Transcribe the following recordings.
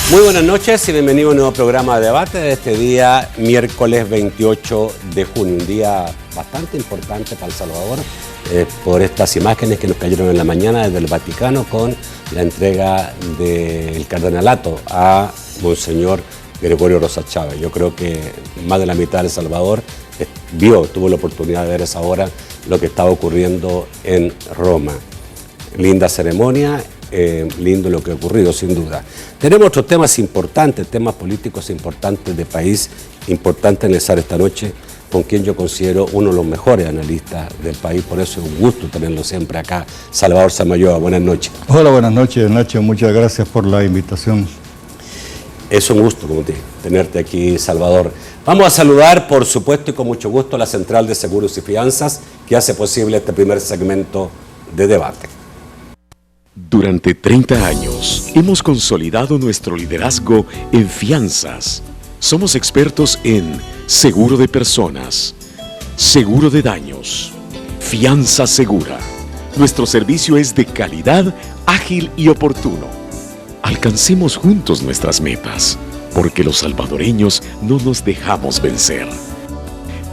Muy buenas noches y bienvenido a un nuevo programa de debate de este día, miércoles 28 de junio. Un día bastante importante para El Salvador por estas imágenes que nos cayeron en la mañana desde el Vaticano con la entrega del cardenalato a Monseñor Gregorio Rosa Chávez. Yo creo que más de la mitad de El Salvador tuvo la oportunidad de ver a esa hora lo que estaba ocurriendo en Roma. Linda ceremonia. Lindo lo que ha ocurrido, sin duda. Tenemos otros temas importantes, temas políticos importantes de país, importante analizar esta noche, con quien yo considero uno de los mejores analistas del país, por eso es un gusto tenerlo siempre acá. Salvador Samayoa, buenas noches. Hola, buenas noches, Nacho, muchas gracias por la invitación. Es un gusto, como te dije, tenerte aquí, Salvador. Vamos a saludar, por supuesto, y con mucho gusto, a la Central de Seguros y Fianzas, que hace posible este primer segmento de debate. Durante 30 años hemos consolidado nuestro liderazgo en fianzas. Somos expertos en seguro de personas, seguro de daños, fianza segura. Nuestro servicio es de calidad, ágil y oportuno. Alcancemos juntos nuestras metas, porque los salvadoreños no nos dejamos vencer.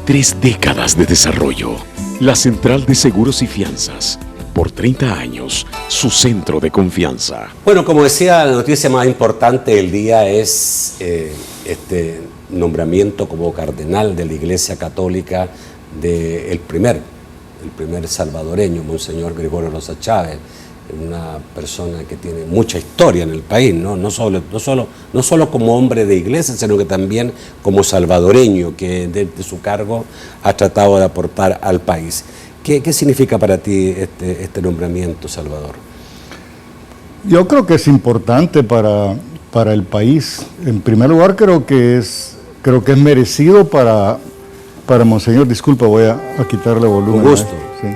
3 décadas de desarrollo. La Central de Seguros y Fianzas. Por 30 años, su centro de confianza. Bueno, como decía, la noticia más importante del día es este nombramiento como cardenal de la Iglesia Católica del primer salvadoreño, Monseñor Gregorio Rosa Chávez, una persona que tiene mucha historia en el país, ¿no? No solo como hombre de iglesia, sino que también como salvadoreño, que desde su cargo ha tratado de aportar al país. ¿Qué significa para ti este nombramiento, Salvador? Yo creo que es importante para el país. En primer lugar, creo que es merecido para Monseñor. Disculpa, voy a quitarle volumen. Un gusto. Sí.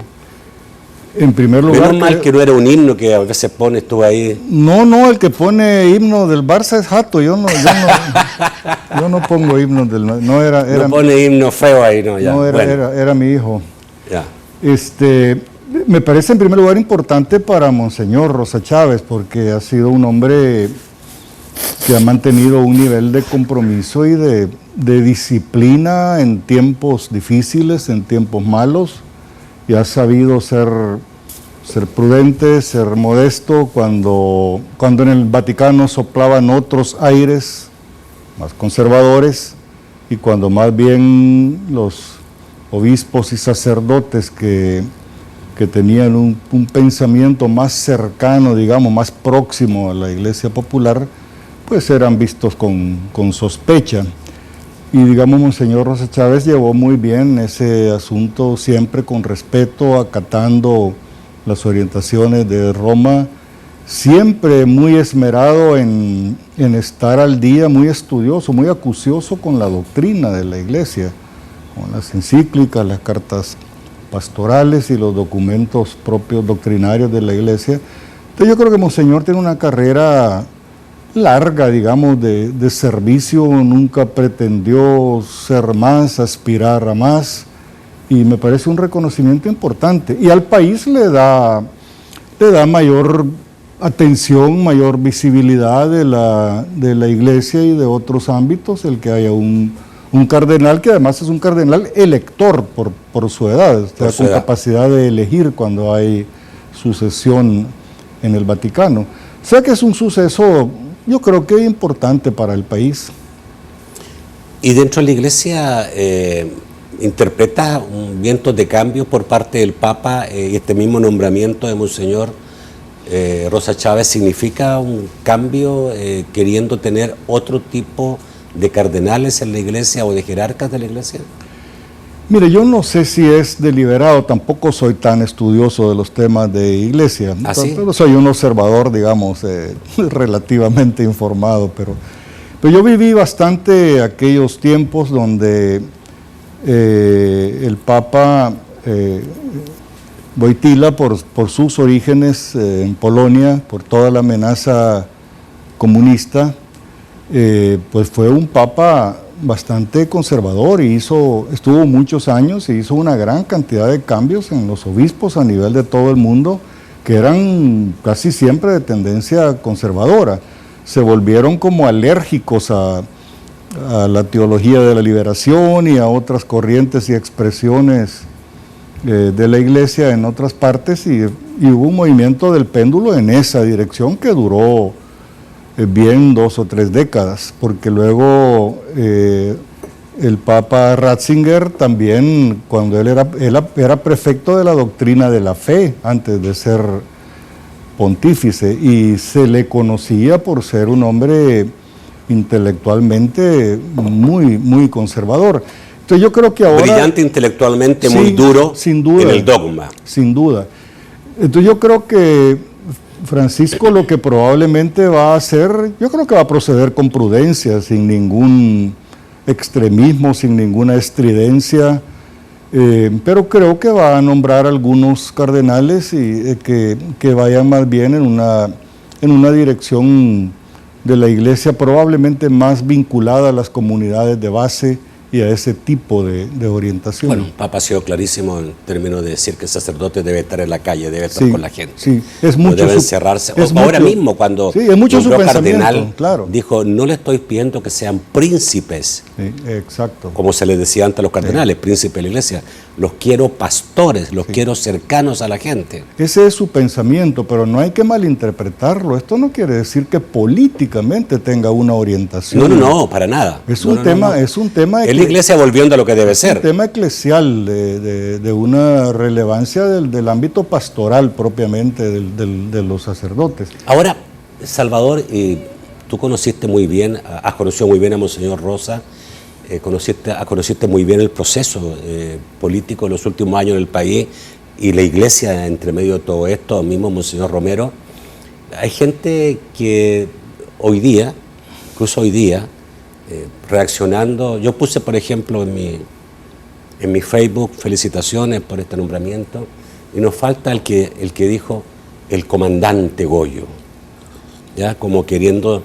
En primer lugar... Menos mal que no era un himno que a veces pones tú ahí. No, el que pone himno del Barça es Jato. Yo no pongo himnos del... No pone himno feo ahí, ¿no? Ya. No, era mi hijo. Ya. Me parece en primer lugar importante para Monseñor Rosa Chávez, porque ha sido un hombre que ha mantenido un nivel de compromiso y de disciplina en tiempos difíciles, en tiempos malos, y ha sabido ser prudente, ser modesto cuando en el Vaticano soplaban otros aires más conservadores y cuando más bien los obispos y sacerdotes que tenían un pensamiento más cercano, digamos, más próximo a la Iglesia Popular, pues eran vistos con sospecha. Y digamos, Monseñor Rosa Chávez llevó muy bien ese asunto, siempre con respeto, acatando las orientaciones de Roma, siempre muy esmerado en estar al día, muy estudioso, muy acucioso con la doctrina de la Iglesia, con las encíclicas, las cartas pastorales y los documentos propios doctrinarios de la Iglesia. Entonces yo creo que Monseñor tiene una carrera larga, digamos, de servicio, nunca pretendió ser más, aspirar a más, y me parece un reconocimiento importante. Y al país le da mayor atención, mayor visibilidad de la Iglesia y de otros ámbitos, el que haya un cardenal que además es un cardenal elector por su edad, con capacidad de elegir cuando hay sucesión en el Vaticano. O sea que es un suceso, yo creo que importante para el país. Y dentro de la Iglesia interpreta un viento de cambio por parte del Papa, y este mismo nombramiento de Monseñor Rosa Chávez significa un cambio, queriendo tener otro tipo de cardenales en la Iglesia o de jerarcas de la Iglesia. Mire, yo no sé si es deliberado, tampoco soy tan estudioso de los temas de Iglesia, ¿Ah, sí? Pero soy un observador, digamos, relativamente informado, pero yo viví bastante aquellos tiempos donde el Papa Wojtyła, por sus orígenes en Polonia, por toda la amenaza comunista, pues fue un papa bastante conservador y estuvo muchos años y hizo una gran cantidad de cambios en los obispos a nivel de todo el mundo, que eran casi siempre de tendencia conservadora. se volvieron como alérgicos a la teología de la liberación y a otras corrientes y expresiones de la iglesia en otras partes, y hubo un movimiento del péndulo en esa dirección que duró bien 2 o 3 décadas, porque luego el Papa Ratzinger también, cuando él era prefecto de la doctrina de la fe antes de ser pontífice, y se le conocía por ser un hombre intelectualmente muy, muy conservador. Entonces yo creo que ahora... Brillante intelectualmente, sí, muy duro, sin duda, en el dogma. Sin duda. Entonces yo creo que Francisco lo que probablemente va a hacer, yo creo que va a proceder con prudencia, sin ningún extremismo, sin ninguna estridencia, pero creo que va a nombrar algunos cardenales y que vayan más bien en una dirección de la iglesia probablemente más vinculada a las comunidades de base y a ese tipo de orientación. Bueno, el Papa ha sido clarísimo en términos de decir que el sacerdote debe estar en la calle, debe estar con la gente. Sí, es mucho. No debe encerrarse. Ahora mismo, cuando es mucho su cardenal, claro, dijo, no le estoy pidiendo que sean príncipes. Sí, exacto. Como se les decía antes a los cardenales, príncipes de la iglesia. Los quiero pastores, los quiero cercanos a la gente. Ese es su pensamiento, pero no hay que malinterpretarlo. Esto no quiere decir que políticamente tenga una orientación. No, para nada. Es un tema. Es la iglesia volviendo a lo que debe ser. Un tema eclesial de una relevancia del ámbito pastoral propiamente de los sacerdotes. Ahora, Salvador, tú conociste muy bien, has conocido muy bien a Monseñor Rosa, conociste muy bien el proceso político de los últimos años en el país y la iglesia entre medio de todo esto, mismo Monseñor Romero. Hay gente que hoy día, incluso hoy día, reaccionando, yo puse por ejemplo en mi Facebook felicitaciones por este nombramiento, y nos falta el que dijo el comandante Goyo, ya como queriendo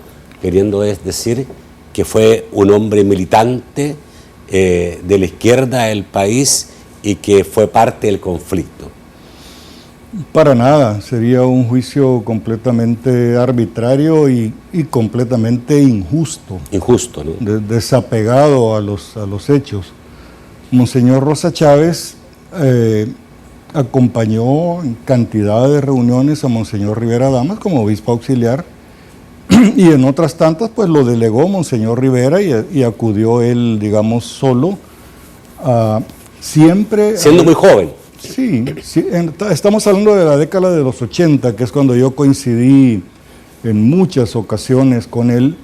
es decir que fue un hombre militante de la izquierda del país y que fue parte del conflicto. Para nada, sería un juicio completamente arbitrario y completamente injusto. Injusto, ¿no? Desapegado a los hechos. Monseñor Rosa Chávez acompañó en cantidad de reuniones a Monseñor Rivera Damas como obispo auxiliar, y en otras tantas pues lo delegó Monseñor Rivera y acudió él, digamos, solo, siempre... Siendo muy joven. Sí, estamos hablando de la década de los 80, que es cuando yo coincidí en muchas ocasiones con él.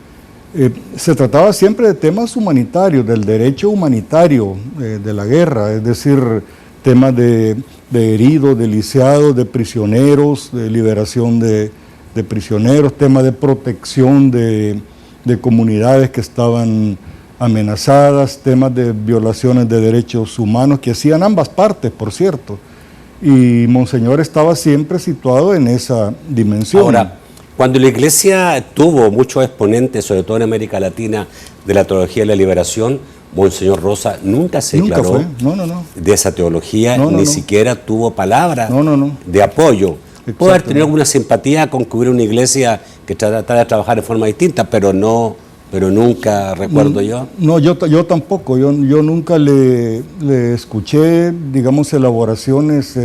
Se trataba siempre de temas humanitarios, del derecho humanitario de la guerra, es decir, temas de heridos, de lisiados, de prisioneros, de liberación de prisioneros, temas de protección de comunidades que estaban amenazadas, temas de violaciones de derechos humanos que hacían ambas partes, por cierto. Y Monseñor estaba siempre situado en esa dimensión. Ahora, cuando la Iglesia tuvo muchos exponentes, sobre todo en América Latina, de la teología de la liberación, Monseñor Rosa nunca se declaró de esa teología, ni siquiera tuvo palabra de apoyo. Puede haber tenido alguna simpatía con que hubiera una iglesia que tratara de trabajar de forma distinta, pero nunca recuerdo yo. No, yo tampoco. Yo nunca le escuché, digamos, elaboraciones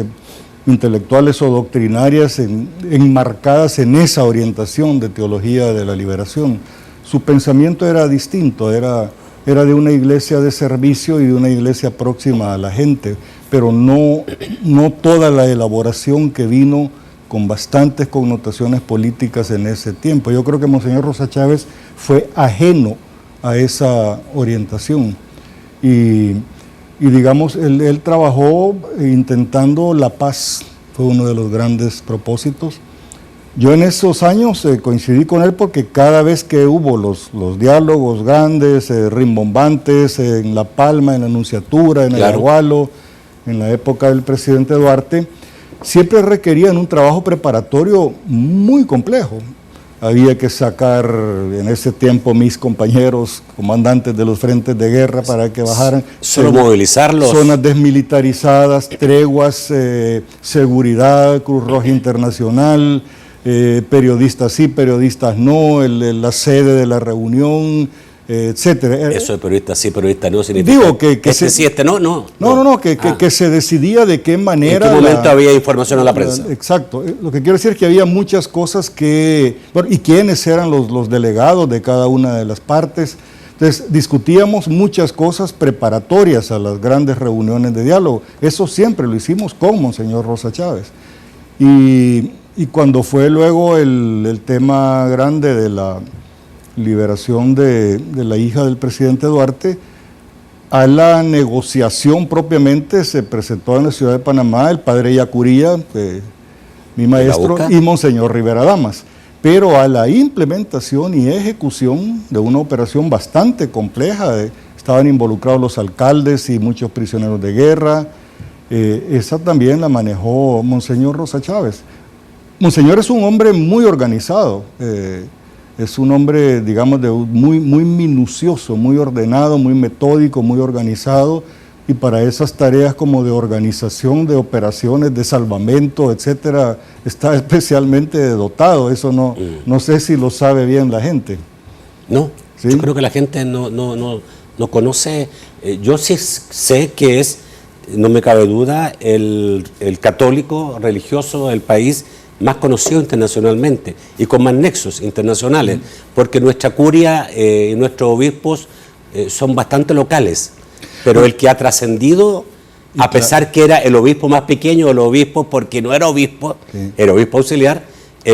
intelectuales o doctrinarias enmarcadas en esa orientación de teología de la liberación. Su pensamiento era distinto, era de una iglesia de servicio y de una iglesia próxima a la gente, pero no toda la elaboración que vino con bastantes connotaciones políticas en ese tiempo. Yo creo que Monseñor Rosa Chávez fue ajeno a esa orientación y digamos, él trabajó intentando la paz, fue uno de los grandes propósitos. Yo en esos años coincidí con él porque cada vez que hubo los diálogos grandes, rimbombantes, en La Palma, en la Nunciatura, en el Agualo, en la época del presidente Duarte, siempre requerían un trabajo preparatorio muy complejo. Había que sacar en ese tiempo mis compañeros comandantes de los frentes de guerra para que bajaran. Solo movilizarlos. Zonas desmilitarizadas, treguas, seguridad, Cruz Roja Internacional, periodistas sí, periodistas no, la sede de la reunión, etcétera. Eso de periodista sí, periodista no significa Digo que este sí, este no, no. Que se decidía de qué manera. ¿En qué momento había información a la prensa? Exacto. Lo que quiero decir es que había muchas cosas que, bueno, y quiénes eran los delegados de cada una de las partes. Entonces, discutíamos muchas cosas preparatorias a las grandes reuniones de diálogo. Eso siempre lo hicimos con Monseñor Rosa Chávez. Y cuando fue luego el tema grande de la liberación de la hija del presidente Duarte, a la negociación propiamente se presentó en la ciudad de Panamá el padre Yacuría, mi maestro, y Monseñor Rivera Damas. Pero a la implementación y ejecución de una operación bastante compleja, estaban involucrados los alcaldes y muchos prisioneros de guerra, esa también la manejó Monseñor Rosa Chávez. Monseñor es un hombre muy organizado, es un hombre, digamos, muy minucioso, muy ordenado, muy metódico, muy organizado, y para esas tareas como de organización de operaciones, de salvamento, etcétera, está especialmente dotado. Eso no sé si lo sabe bien la gente. No, ¿sí? Yo creo que la gente no conoce. Yo sí sé que es, no me cabe duda, el católico religioso del país más conocido internacionalmente y con más nexos internacionales, porque nuestra curia y nuestros obispos son bastante locales. Pero el que ha trascendido, a pesar que era el obispo más pequeño, el obispo, porque no era obispo, era obispo auxiliar,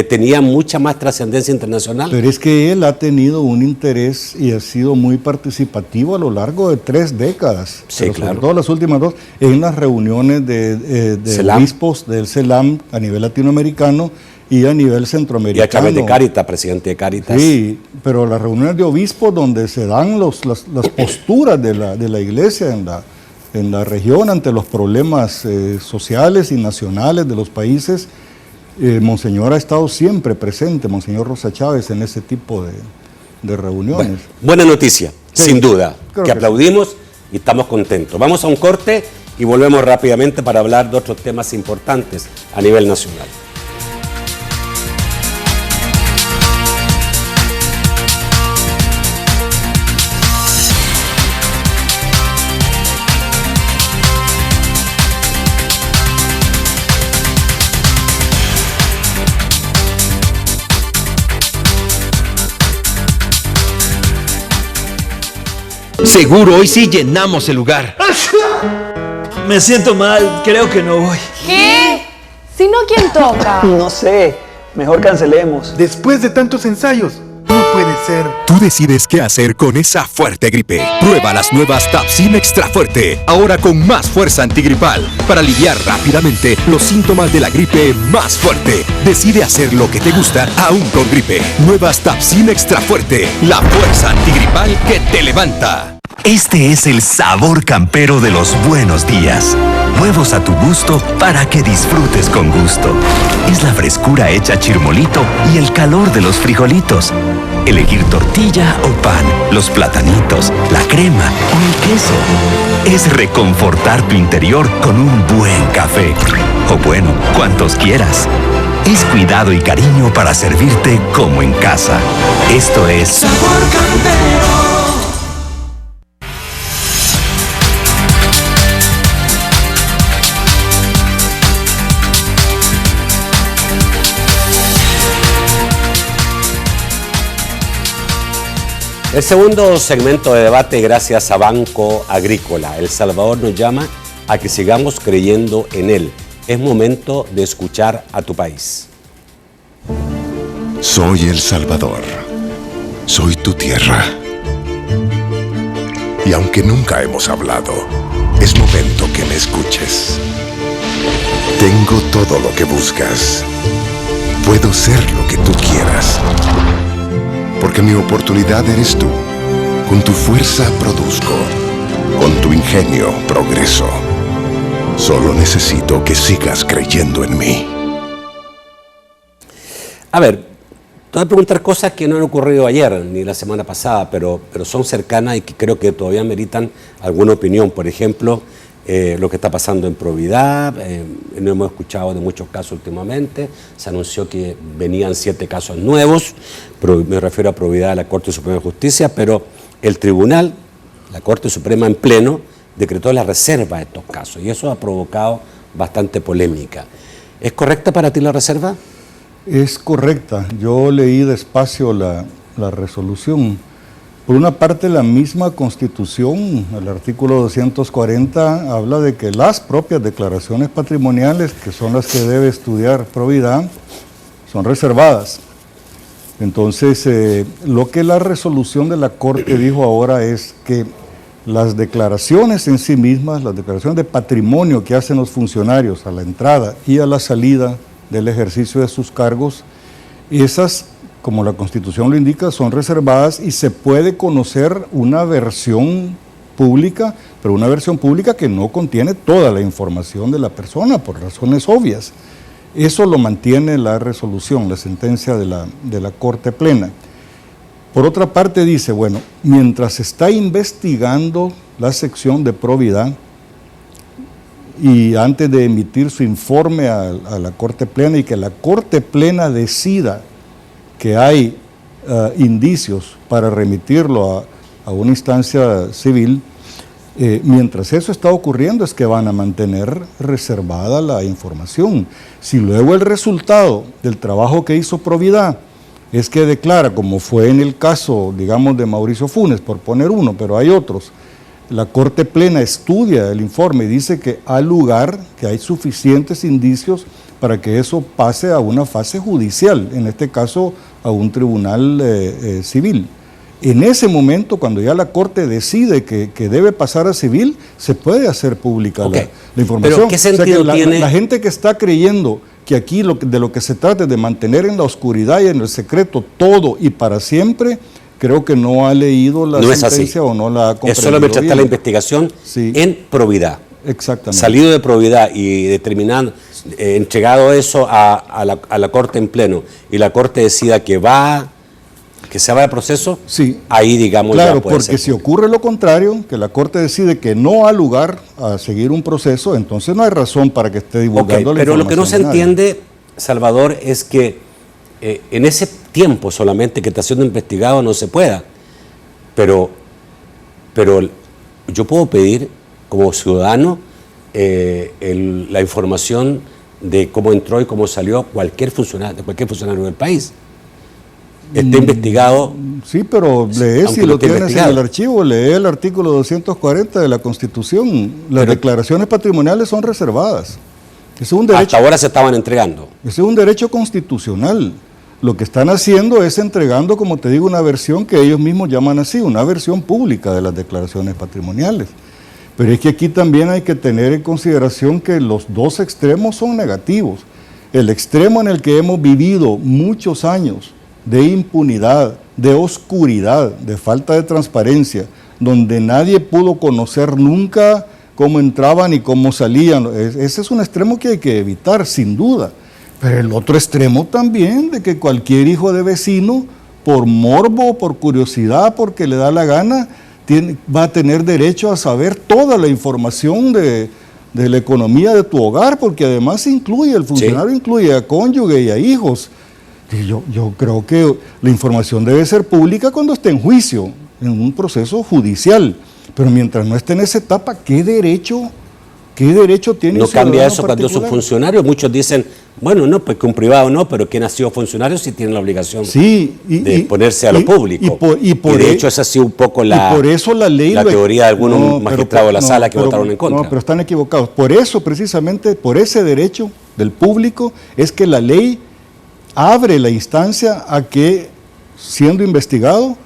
tenía mucha más trascendencia internacional. Pero es que él ha tenido un interés y ha sido muy participativo a lo largo de 3 décadas, sí, pero claro, sobre todo las últimas 2, en las reuniones de obispos del CELAM a nivel latinoamericano y a nivel centroamericano. Y a través de Cáritas, presidente de Cáritas. Sí, pero las reuniones de obispos donde se dan las posturas de la iglesia en la región ante los problemas sociales y nacionales de los países, Monseñor ha estado siempre presente, Monseñor Rosa Chávez, en ese tipo de reuniones. Bueno, buena noticia, sí, sin duda, que aplaudimos sí, y estamos contentos. Vamos a un corte y volvemos rápidamente para hablar de otros temas importantes a nivel nacional. Seguro hoy sí llenamos el lugar. Me siento mal, creo que no voy. ¿Qué? Si no, ¿quién toca? No sé, mejor cancelemos. Después de tantos ensayos, no puede ser. Tú decides qué hacer con esa fuerte gripe. Prueba las nuevas Tapsin Extra Fuerte, ahora con más fuerza antigripal, para aliviar rápidamente los síntomas de la gripe más fuerte. Decide hacer lo que te gusta, aún con gripe. Nuevas Tapsin Extra Fuerte, la fuerza antigripal que te levanta. Este es el sabor campero de los buenos días. Nuevos a tu gusto para que disfrutes con gusto. Es la frescura hecha chirmolito y el calor de los frijolitos. Elegir tortilla o pan, los platanitos, la crema o el queso. Es reconfortar tu interior con un buen café. O bueno, cuantos quieras. Es cuidado y cariño para servirte como en casa. Esto es Sabor Campero. El segundo segmento de debate, gracias a Banco Agrícola. El Salvador nos llama a que sigamos creyendo en él. Es momento de escuchar a tu país. Soy El Salvador. Soy tu tierra. Y aunque nunca hemos hablado, es momento que me escuches. Tengo todo lo que buscas. Puedo ser lo que tú quieras. Porque mi oportunidad eres tú. Con tu fuerza produzco. Con tu ingenio progreso. Solo necesito que sigas creyendo en mí. A ver, te voy a preguntar cosas que no han ocurrido ayer ni la semana pasada, pero son cercanas y que creo que todavía meritan alguna opinión. Por ejemplo, lo que está pasando en Providad, no hemos escuchado de muchos casos últimamente, se anunció que venían 7 casos nuevos, me refiero a Providad de la Corte Suprema de Justicia, pero el tribunal, la Corte Suprema en pleno, decretó la reserva de estos casos y eso ha provocado bastante polémica. ¿Es correcta para ti la reserva? Es correcta. Yo leí despacio la resolución. Por una parte, la misma Constitución, el artículo 240, habla de que las propias declaraciones patrimoniales, que son las que debe estudiar Providad, son reservadas. Entonces, lo que la resolución de la Corte dijo ahora es que las declaraciones en sí mismas, las declaraciones de patrimonio que hacen los funcionarios a la entrada y a la salida del ejercicio de sus cargos, esas, como la Constitución lo indica, son reservadas y se puede conocer una versión pública, pero una versión pública que no contiene toda la información de la persona por razones obvias. Eso lo mantiene la resolución, la sentencia de la Corte Plena. Por otra parte dice, bueno, mientras está investigando la sección de Providad y antes de emitir su informe a la Corte Plena y que la Corte Plena decida que hay indicios para remitirlo a una instancia civil, mientras eso está ocurriendo es que van a mantener reservada la información. Si luego el resultado del trabajo que hizo Providad es que declara, como fue en el caso, digamos, de Mauricio Funes, por poner uno, pero hay otros, la Corte Plena estudia el informe y dice que hay lugar, que hay suficientes indicios para que eso pase a una fase judicial, en este caso a un tribunal civil. En ese momento, cuando ya la Corte decide que debe pasar a civil, se puede hacer pública la información. ¿Pero qué sentido tiene? La gente que está creyendo que aquí de lo que se trata es de mantener en la oscuridad y en el secreto todo y para siempre, creo que no ha leído la sentencia o no la ha comprendido. Es solo mientras está la investigación en Providad. Exactamente. Salido de Providad y determinando, entregado eso a la Corte en pleno y la Corte decida que se va al proceso, ahí digamos claro, ya puede porque ser. Si ocurre lo contrario, que la Corte decide que no ha lugar a seguir un proceso, entonces no hay razón para que esté divulgando la información. Pero lo que no se entiende, Salvador, es que en ese tiempo solamente que está siendo investigado no se pueda, pero yo puedo pedir como ciudadano la información de cómo entró y cómo salió cualquier funcionario del país. Está investigado. Sí, pero lee, si lo tienes en el archivo, lee el artículo 240 de la Constitución. Las declaraciones patrimoniales son reservadas. Es un derecho, hasta ahora se estaban entregando. Ese es un derecho constitucional. Lo que están haciendo es entregando, como te digo, una versión que ellos mismos llaman así, una versión pública de las declaraciones patrimoniales. Pero es que aquí también hay que tener en consideración que los dos extremos son negativos. El extremo en el que hemos vivido muchos años de impunidad, de oscuridad, de falta de transparencia, donde nadie pudo conocer nunca cómo entraban y cómo salían. Ese es un extremo que hay que evitar, sin duda. Pero el otro extremo también, de que cualquier hijo de vecino, por morbo, por curiosidad, porque le da la gana, va a tener derecho a saber toda la información de la economía de tu hogar, porque además el funcionario incluye a cónyuge y a hijos. Yo creo que la información debe ser pública cuando esté en juicio, en un proceso judicial, pero mientras no esté en esa etapa, ¿qué derecho tiene? No cambia eso cuando es un funcionario. Muchos dicen, bueno, no, pues que un privado no, pero quien ha sido funcionario sí tiene la obligación de ponerse a lo público. Y de hecho esa ha sido un poco la teoría de algunos magistrados de la sala que votaron en contra. No, pero están equivocados. Por eso, precisamente, por ese derecho del público, es que la ley abre la instancia a que, siendo investigado,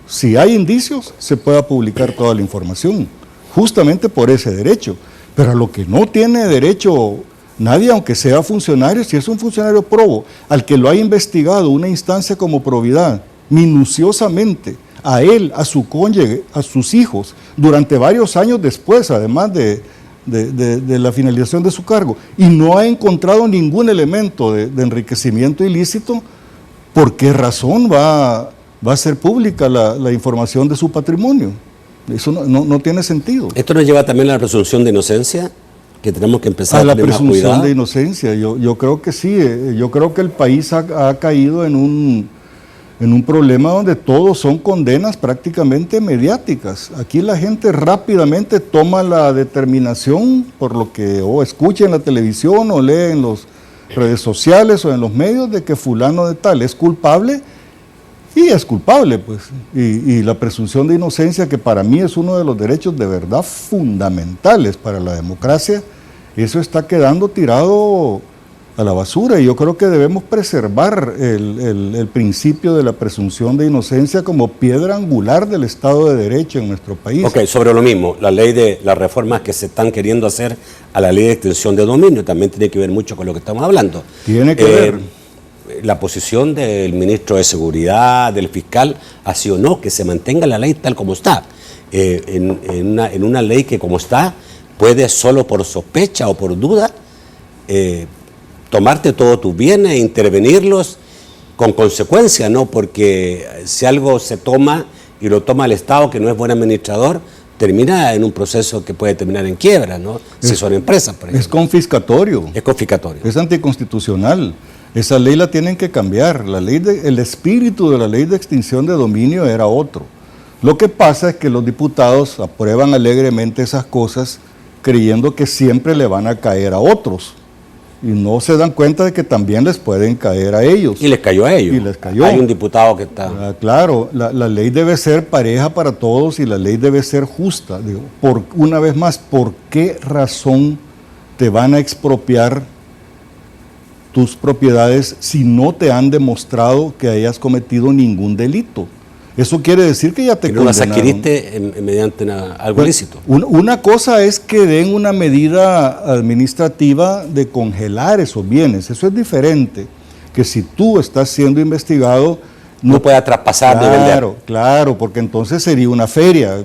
si hay indicios, se pueda publicar toda la información, justamente por ese derecho. Pero a lo que no tiene derecho nadie, aunque sea funcionario, si es un funcionario probo, al que lo ha investigado una instancia como Providad, minuciosamente, a él, a su cónyuge, a sus hijos, durante varios años después, además de la finalización de su cargo, y no ha encontrado ningún elemento de enriquecimiento ilícito, ¿por qué razón va a ser pública la información de su patrimonio? Eso no tiene sentido. Esto nos lleva también a la presunción de inocencia, que tenemos que empezar a la tener más presunción cuidado. de inocencia. Yo creo que sí. Yo creo que el país ha caído en un problema donde todos son condenas prácticamente mediáticas. Aquí la gente rápidamente toma la determinación por lo que o escucha en la televisión o lee en las redes sociales o en los medios de que fulano de tal es culpable y es culpable, pues. Y la presunción de inocencia, que para mí es uno de los derechos de verdad fundamentales para la democracia, eso está quedando tirado a la basura, y yo creo que debemos preservar el principio de la presunción de inocencia como piedra angular del Estado de Derecho en nuestro país. Ok, sobre lo mismo, la ley de las reformas que se están queriendo hacer a la ley de extensión de dominio también tiene que ver mucho con lo que estamos hablando. Tiene que ver. La posición del ministro de Seguridad, del fiscal, ha sido no, que se mantenga la ley tal como está. En una ley que como está, puede solo por sospecha o por duda tomarte todos tus bienes e intervenirlos con consecuencia, ¿no? Porque si algo se toma y lo toma el Estado, que no es buen administrador, termina en un proceso que puede terminar en quiebra, ¿no? Si son empresas, por ejemplo. Es confiscatorio. Es confiscatorio. Es anticonstitucional. Esa ley la tienen que cambiar. El espíritu de la ley de extinción de dominio era otro. Lo que pasa es que los diputados aprueban alegremente esas cosas creyendo que siempre le van a caer a otros. Y no se dan cuenta de que también les pueden caer a ellos. Y les cayó a ellos. Y les cayó. Hay un diputado que está... Claro, la ley debe ser pareja para todos y la ley debe ser justa. Digo, una vez más, ¿por qué razón te van a expropiar tus propiedades si no te han demostrado que hayas cometido ningún delito? Eso quiere decir que ya te condenaron. ¿No las adquiriste mediante algo ilícito? Una cosa es que den una medida administrativa de congelar esos bienes. Eso es diferente que si tú estás siendo investigado, no pueda traspasar de vender. Claro, porque entonces sería una feria.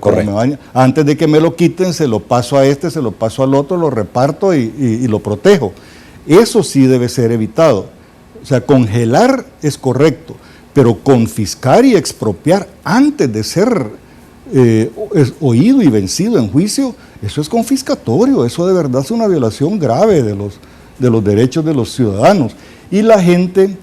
Antes de que me lo quiten, se lo paso a este, se lo paso al otro, lo reparto y lo protejo. Eso sí debe ser evitado. O sea, congelar es correcto, pero confiscar y expropiar antes de ser oído y vencido en juicio, eso es confiscatorio. Eso de verdad es una violación grave de los derechos de los ciudadanos. Y la gente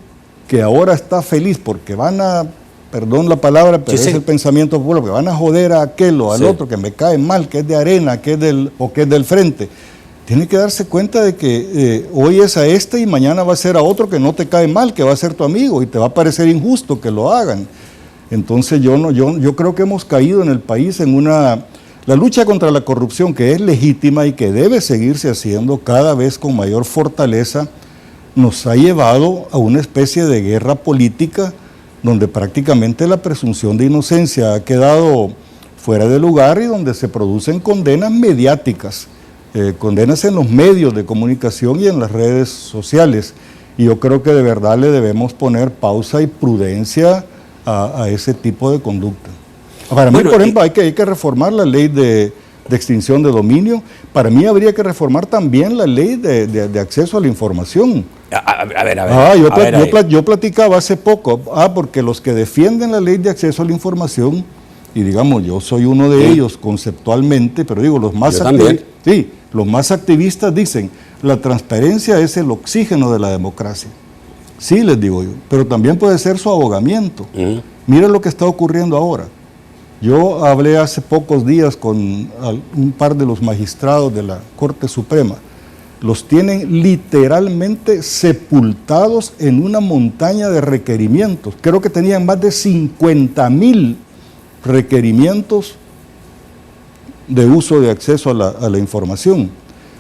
que ahora está feliz porque van a, perdón la palabra, pero es el pensamiento popular, porque van a joder a aquel o al otro que me cae mal, que es de Arena, que es del Frente. Tiene que darse cuenta de que hoy es a este y mañana va a ser a otro que no te cae mal, que va a ser tu amigo y te va a parecer injusto que lo hagan. Entonces yo creo que hemos caído en el país en la lucha contra la corrupción, que es legítima y que debe seguirse haciendo cada vez con mayor fortaleza, nos ha llevado a una especie de guerra política donde prácticamente la presunción de inocencia ha quedado fuera de lugar y donde se producen condenas mediáticas. Condenas en los medios de comunicación y en las redes sociales. Y yo creo que de verdad le debemos poner pausa y prudencia a ese tipo de conducta. Para mí, por ejemplo, hay que reformar la ley de extinción de dominio. Para mí habría que reformar también la ley de acceso a la información. Yo platicaba hace poco, porque los que defienden la ley de acceso a la información, y digamos, yo soy uno de ellos conceptualmente, pero digo, los más activistas dicen, la transparencia es el oxígeno de la democracia. Sí, les digo yo, pero también puede ser su ahogamiento. Mira lo que está ocurriendo ahora. Yo hablé hace pocos días con un par de los magistrados de la Corte Suprema. Los tienen literalmente sepultados en una montaña de requerimientos. Creo que tenían más de 50,000 requerimientos de uso de acceso a la información.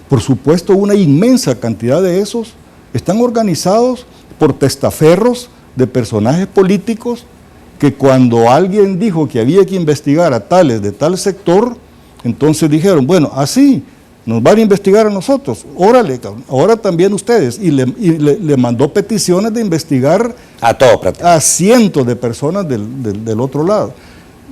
Por supuesto, una inmensa cantidad de esos están organizados por testaferros de personajes políticos que cuando alguien dijo que había que investigar a tales de tal sector, entonces dijeron, bueno, así nos van a investigar a nosotros, órale, ahora también ustedes. Y le mandó peticiones de investigar a cientos de personas del otro lado.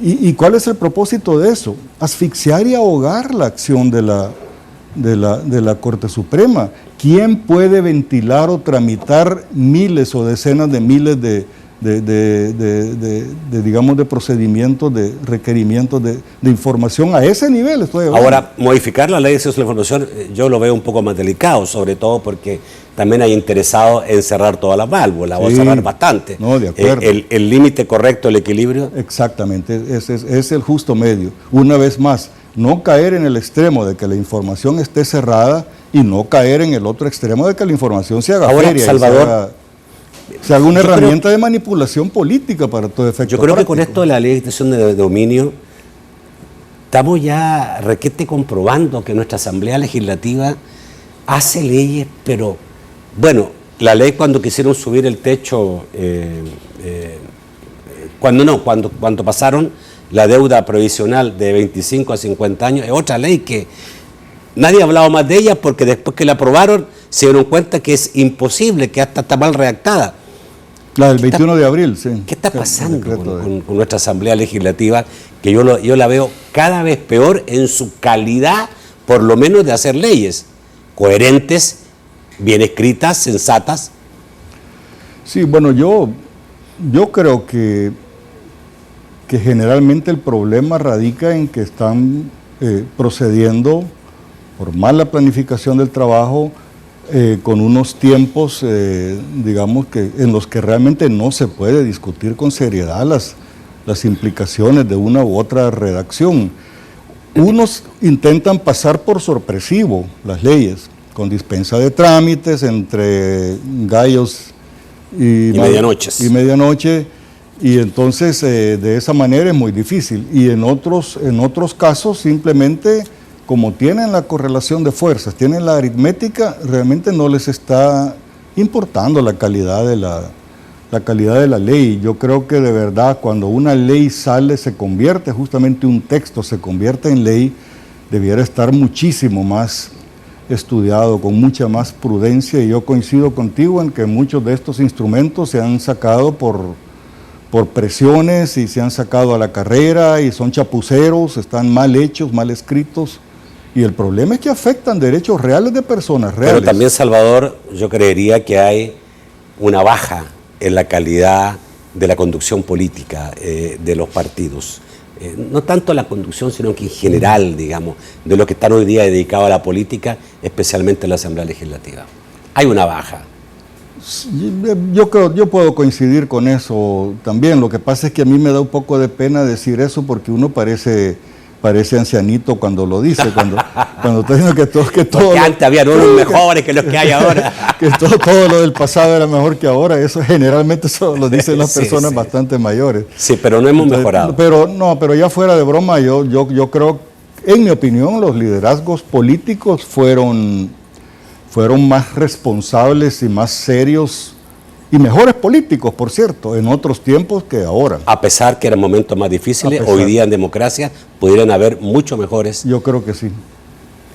¿Y cuál es el propósito de eso? Asfixiar y ahogar la acción de la Corte Suprema. ¿Quién puede ventilar o tramitar miles o decenas de miles de digamos, de procedimientos, de requerimientos de información a ese nivel. Estoy hablando. Ahora, modificar la ley de acceso a la información yo lo veo un poco más delicado, sobre todo porque también hay interesados en cerrar todas las válvulas, o cerrar bastante. No, de acuerdo. El límite correcto, el equilibrio. Exactamente, es el justo medio. Una vez más, no caer en el extremo de que la información esté cerrada y no caer en el otro extremo de que la información se haga feria, Salvador, se haga una herramienta de manipulación política para todo efecto. Yo creo práctico. que con esto de la ley de extinción de dominio estamos ya requete comprobando que nuestra Asamblea Legislativa hace leyes, pero bueno, la ley cuando quisieron subir el techo, cuando pasaron la deuda provisional de 25 a 50 años, es otra ley que nadie ha hablado más de ella porque después que la aprobaron se dieron cuenta que es imposible, que hasta está mal redactada. La del 21 de abril, sí. ¿Qué está pasando con nuestra Asamblea Legislativa? Que yo la veo cada vez peor en su calidad, por lo menos de hacer leyes coherentes, bien escritas, sensatas. Sí, bueno, yo creo que generalmente el problema radica en que están procediendo por mala planificación del trabajo, con unos tiempos, digamos, en los que realmente no se puede discutir con seriedad las implicaciones de una u otra redacción. Unos intentan pasar por sorpresivo las leyes, con dispensa de trámites entre gallos y medianoche, y entonces de esa manera es muy difícil. Y en otros casos simplemente, como tienen la correlación de fuerzas, tienen la aritmética, realmente no les está importando la calidad de la ley. Yo creo que de verdad cuando una ley se convierte, justamente un texto se convierte en ley, debiera estar muchísimo más estudiado, con mucha más prudencia, y yo coincido contigo en que muchos de estos instrumentos se han sacado por presiones y se han sacado a la carrera y son chapuceros, están mal hechos, mal escritos. Y el problema es que afectan derechos reales de personas reales. Pero también, Salvador, yo creería que hay una baja en la calidad de la conducción política de los partidos. No tanto la conducción, sino que en general, digamos, de los que están hoy día dedicados a la política, especialmente en la Asamblea Legislativa. Hay una baja. Yo puedo coincidir con eso también. Lo que pasa es que a mí me da un poco de pena decir eso porque uno parece ancianito cuando lo dice, cuando está diciendo que todo porque antes había unos mejores que los que hay ahora. Que todo lo del pasado era mejor que ahora. Eso generalmente lo dicen las personas bastante mayores. Sí, pero no hemos mejorado. Pero ya fuera de broma, yo creo, en mi opinión, los liderazgos políticos fueron más responsables y más serios y mejores políticos, por cierto, en otros tiempos que ahora. A pesar que eran momentos más difíciles, hoy día en democracia pudieran haber mucho mejores. Yo creo que sí.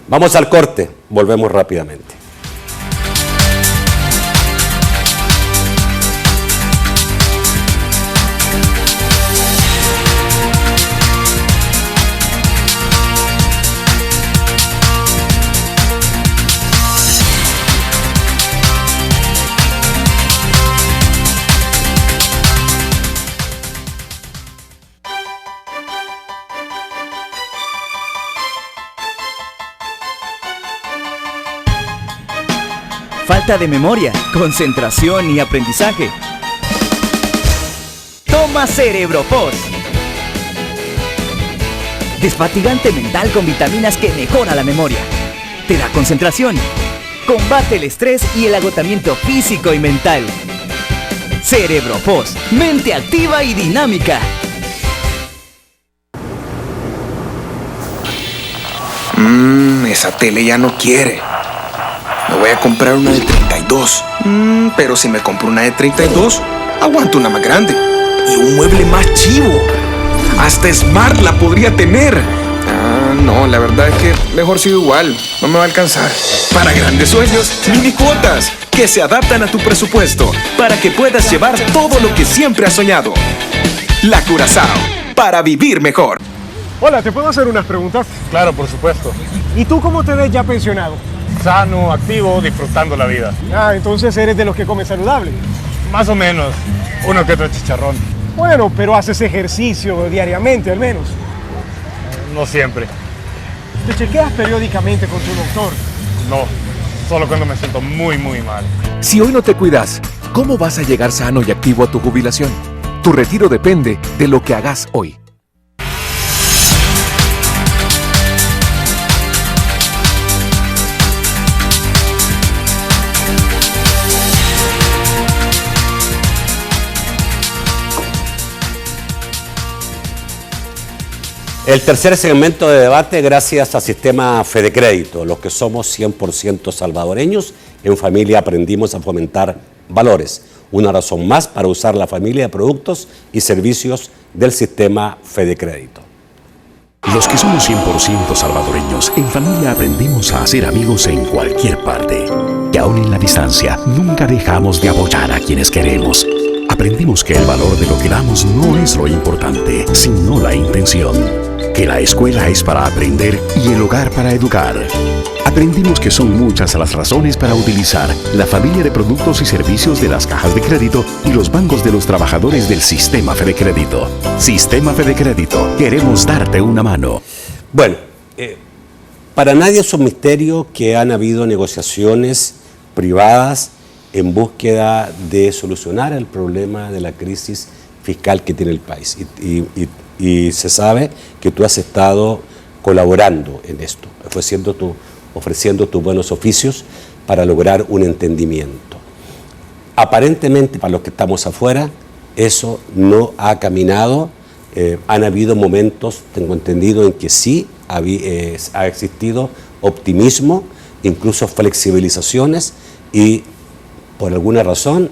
Vamos al corte, volvemos rápidamente. Falta de memoria, concentración y aprendizaje. Toma Cerebropos. Desfatigante mental con vitaminas que mejora la memoria. Te da concentración. Combate el estrés y el agotamiento físico y mental. Cerebropos. Mente activa y dinámica. Esa tele ya no quiere. Me voy a comprar una de 32. Pero si me compro una de 32, aguanto una más grande. Y un mueble más chivo. Hasta Smart la podría tener. No, la verdad es que mejor sigo igual. No me va a alcanzar. Para grandes sueños, mini cuotas que se adaptan a tu presupuesto para que puedas llevar todo lo que siempre has soñado. La Curazao, para vivir mejor. Hola, ¿te puedo hacer unas preguntas? Claro, por supuesto. ¿Y tú cómo te ves ya pensionado? Sano, activo, disfrutando la vida. Entonces eres de los que come saludable. Más o menos. Uno que otro chicharrón. Bueno, pero haces ejercicio diariamente al menos. No siempre. ¿Te chequeas periódicamente con tu doctor? No, solo cuando me siento muy mal. Si hoy no te cuidas, ¿cómo vas a llegar sano y activo a tu jubilación? Tu retiro depende de lo que hagas hoy. El tercer segmento de debate gracias al sistema Fedecrédito. Los que somos 100% salvadoreños, en familia aprendimos a fomentar valores. Una razón más para usar la familia de productos y servicios del sistema Fedecrédito. Los que somos 100% salvadoreños, en familia aprendimos a hacer amigos en cualquier parte. Y aún en la distancia, nunca dejamos de apoyar a quienes queremos. Aprendimos que el valor de lo que damos no es lo importante, sino la intención. Que la escuela es para aprender y el hogar para educar. Aprendimos que son muchas las razones para utilizar la familia de productos y servicios de las cajas de crédito y los bancos de los trabajadores del sistema Fedecrédito. Sistema Fedecrédito, queremos darte una mano. Bueno, para nadie es un misterio que han habido negociaciones privadas en búsqueda de solucionar el problema de la crisis fiscal que tiene el país. Y se sabe que tú has estado colaborando en esto, ofreciendo tus buenos oficios para lograr un entendimiento. Aparentemente, para los que estamos afuera, eso no ha caminado. Han habido momentos, tengo entendido, en que sí ha existido optimismo, incluso flexibilizaciones, y por alguna razón,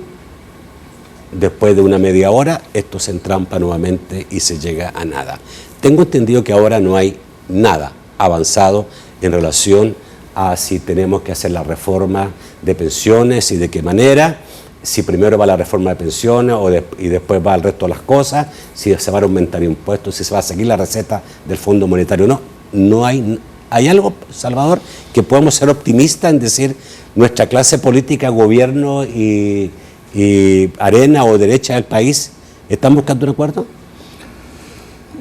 después de una media hora, esto se entrampa nuevamente y se llega a nada. Tengo entendido que ahora no hay nada avanzado en relación a si tenemos que hacer la reforma de pensiones y de qué manera, si primero va la reforma de pensiones y después va el resto de las cosas, si se van a aumentar impuestos, si se va a seguir la receta del Fondo Monetario. No hay. ¿Hay algo, Salvador, que podemos ser optimistas en decir nuestra clase política, gobierno y arena o derecha del país están buscando un acuerdo?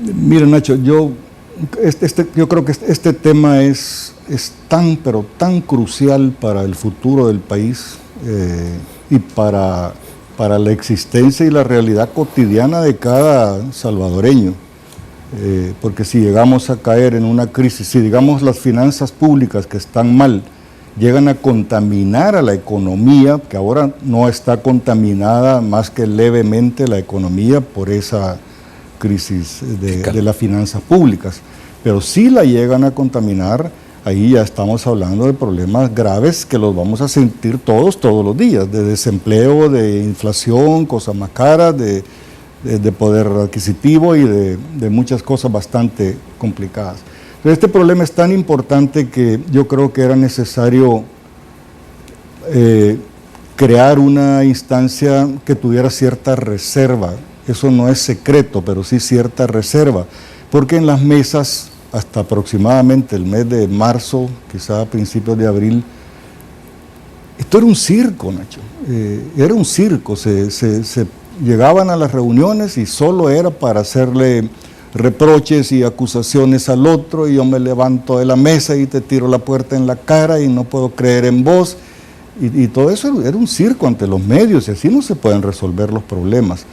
Mira, Nacho, yo creo que este tema es tan, pero tan crucial para el futuro del país y para la existencia y la realidad cotidiana de cada salvadoreño. Porque si llegamos a caer en una crisis, si digamos las finanzas públicas que están mal, llegan a contaminar a la economía, que ahora no está contaminada más que levemente la economía por esa crisis de las finanzas públicas, pero si la llegan a contaminar, ahí ya estamos hablando de problemas graves que los vamos a sentir todos los días, de desempleo, de inflación, cosas más caras, de poder adquisitivo y de muchas cosas bastante complicadas. Este problema es tan importante que yo creo que era necesario crear una instancia que tuviera cierta reserva. Eso no es secreto, pero sí cierta reserva, porque en las mesas, hasta aproximadamente el mes de marzo, quizá a principios de abril, esto era un circo, Nacho. Era un circo. Se llegaban a las reuniones y solo era para hacerle reproches y acusaciones al otro, y yo me levanto de la mesa y te tiro la puerta en la cara y no puedo creer en vos, y todo eso era un circo ante los medios, y así no se pueden resolver los problemas.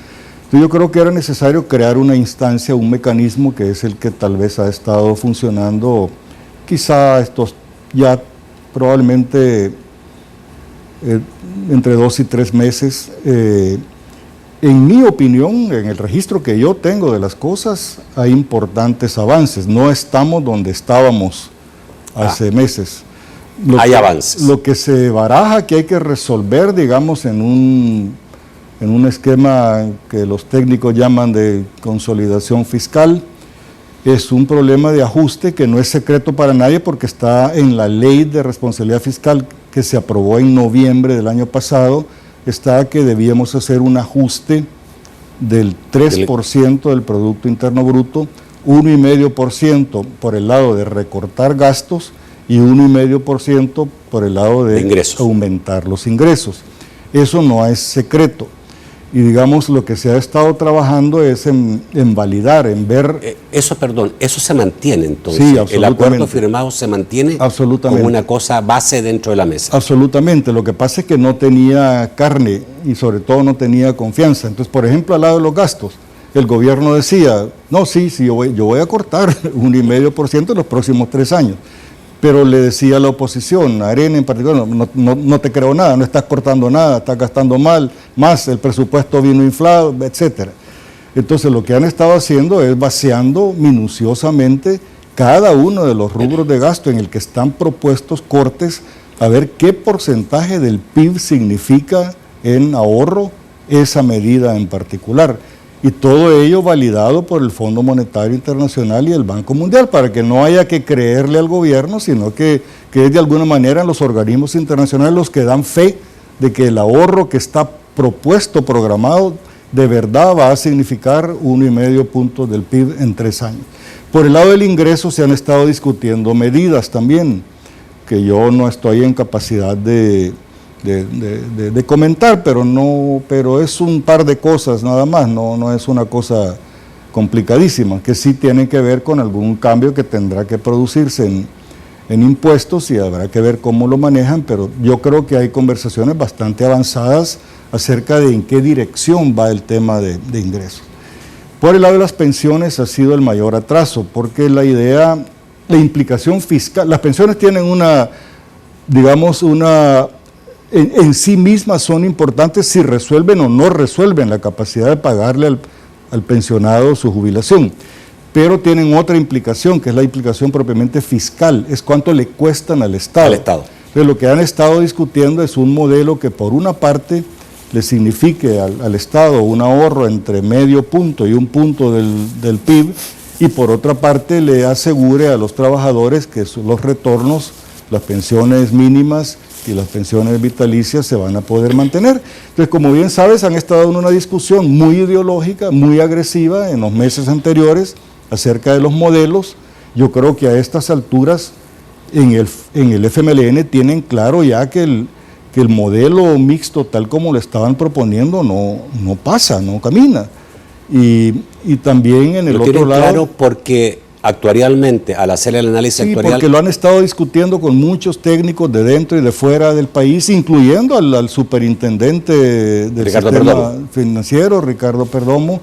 Entonces yo creo que era necesario crear una instancia, un mecanismo que es el que tal vez ha estado funcionando quizá estos ya probablemente entre 2 y 3 meses. En mi opinión, en el registro que yo tengo de las cosas, hay importantes avances. No estamos donde estábamos hace meses. Hay avances. Lo que se baraja que hay que resolver, digamos, en un esquema que los técnicos llaman de consolidación fiscal, es un problema de ajuste que no es secreto para nadie porque está en la ley de responsabilidad fiscal que se aprobó en noviembre del año pasado. Está que debíamos hacer un ajuste del 3% del Producto Interno Bruto, 1,5% por el lado de recortar gastos y 1,5% por el lado de aumentar los ingresos. Eso no es secreto. Y digamos, lo que se ha estado trabajando es en validar, en ver... Eso se mantiene entonces. Sí, absolutamente. El acuerdo firmado se mantiene como una cosa base dentro de la mesa. Absolutamente. Lo que pasa es que no tenía carne y sobre todo no tenía confianza. Entonces, por ejemplo, al lado de los gastos, el gobierno decía, no, sí, yo voy a cortar 1,5% en los próximos 3 años. Pero le decía a la oposición, a Arena en particular, no te creo nada, no estás cortando nada, estás gastando más, el presupuesto vino inflado, etcétera. Entonces lo que han estado haciendo es vaciando minuciosamente cada uno de los rubros de gasto en el que están propuestos cortes, a ver qué porcentaje del PIB significa en ahorro esa medida en particular. Y todo ello validado por el Fondo Monetario Internacional y el Banco Mundial, para que no haya que creerle al gobierno, sino que es de alguna manera los organismos internacionales los que dan fe de que el ahorro que está propuesto, programado, de verdad va a significar 1,5 puntos del PIB en 3 años. Por el lado del ingreso se han estado discutiendo medidas también, que yo no estoy en capacidad de comentar, pero es un par de cosas nada más, no es una cosa complicadísima, que sí tiene que ver con algún cambio que tendrá que producirse en impuestos y habrá que ver cómo lo manejan, pero yo creo que hay conversaciones bastante avanzadas acerca de en qué dirección va el tema de ingresos. Por el lado de las pensiones ha sido el mayor atraso, porque la implicación fiscal, las pensiones tienen en sí mismas son importantes si resuelven o no resuelven la capacidad de pagarle al pensionado su jubilación, pero tienen otra implicación, que es la implicación propiamente fiscal, es cuánto le cuestan al Estado. Entonces, lo que han estado discutiendo es un modelo que por una parte le signifique al Estado un ahorro entre 0,5 punto y 1 punto del PIB, y por otra parte le asegure a los trabajadores que los retornos, las pensiones mínimas y las pensiones vitalicias se van a poder mantener. Entonces, como bien sabes, han estado en una discusión muy ideológica, muy agresiva en los meses anteriores acerca de los modelos. Yo creo que a estas alturas en el FMLN tienen claro ya que el modelo mixto tal como lo estaban proponiendo no pasa, no camina. Y también en el otro lado... Claro, porque actuarialmente, al hacer el análisis actuarial... porque lo han estado discutiendo con muchos técnicos de dentro y de fuera del país, incluyendo al superintendente del sistema financiero, Ricardo Perdomo,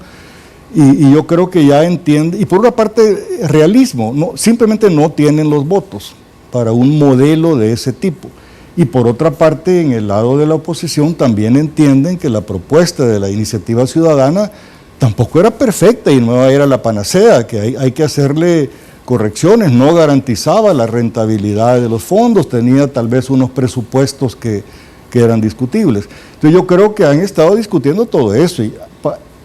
y yo creo que ya entiende, y por una parte realismo, simplemente no tienen los votos para un modelo de ese tipo. Y por otra parte, en el lado de la oposición también entienden que la propuesta de la iniciativa ciudadana tampoco era perfecta y no era la panacea, que hay que hacerle correcciones, no garantizaba la rentabilidad de los fondos, tenía tal vez unos presupuestos que eran discutibles. Entonces yo creo que han estado discutiendo todo eso y